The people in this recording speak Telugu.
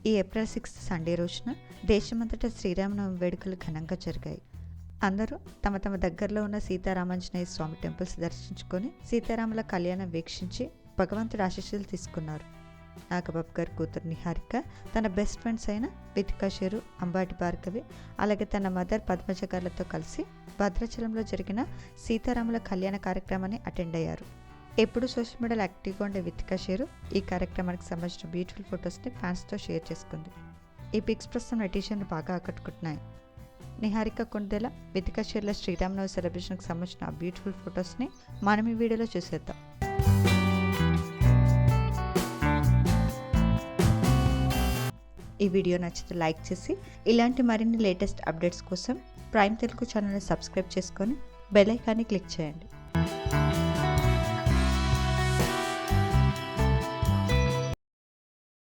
ఈ ఏప్రిల్ 6 సండే రోజున దేశమంతటా శ్రీరామనవమి వేడుకలు ఘనంగా జరిగాయి. అందరూ తమ తమ దగ్గరలో ఉన్న సీతారామాంజనేయ స్వామి టెంపుల్స్ దర్శించుకొని సీతారాముల కళ్యాణం వీక్షించి భగవంతుడి ఆశీస్సులు తీసుకున్నారు. నాగబాబు గారి కూతురు నిహారిక తన బెస్ట్ ఫ్రెండ్స్ అయిన వితికా షేరు, అంబాటి భార్గవి, అలాగే తన మదర్ పద్మజ గారులతో కలిసి భద్రాచలంలో జరిగిన సీతారాముల కళ్యాణ కార్యక్రమాన్ని అటెండ్ అయ్యారు. ఎప్పుడు సోషల్ మీడియాలో యాక్టివ్గా ఉండే వితికా షేరు ఈ కార్యక్రమానికి సంబంధించిన బ్యూటిఫుల్ ఫొటోస్ని ఫ్యాన్స్తో షేర్ చేసుకుంది. ఈ పిక్స్ ప్రస్తుతం నెటిజన్లు బాగా ఆకట్టుకుంటున్నాయి. నిహారిక కొండెల, వితికా షేర్ల శ్రీరామనవమి సెలబ్రేషన్కి సంబంధించిన బ్యూటిఫుల్ ఫొటోస్ని మనం ఈ వీడియోలో చూసేద్దాం. ఈ వీడియో నచ్చితే లైక్ చేసి ఇలాంటి మరిన్ని లేటెస్ట్ అప్డేట్స్ కోసం ప్రైమ్ తెలుగు ఛానల్ని సబ్స్క్రైబ్ చేసుకొని బెల్ ఐకాన్ని క్లిక్ చేయండి.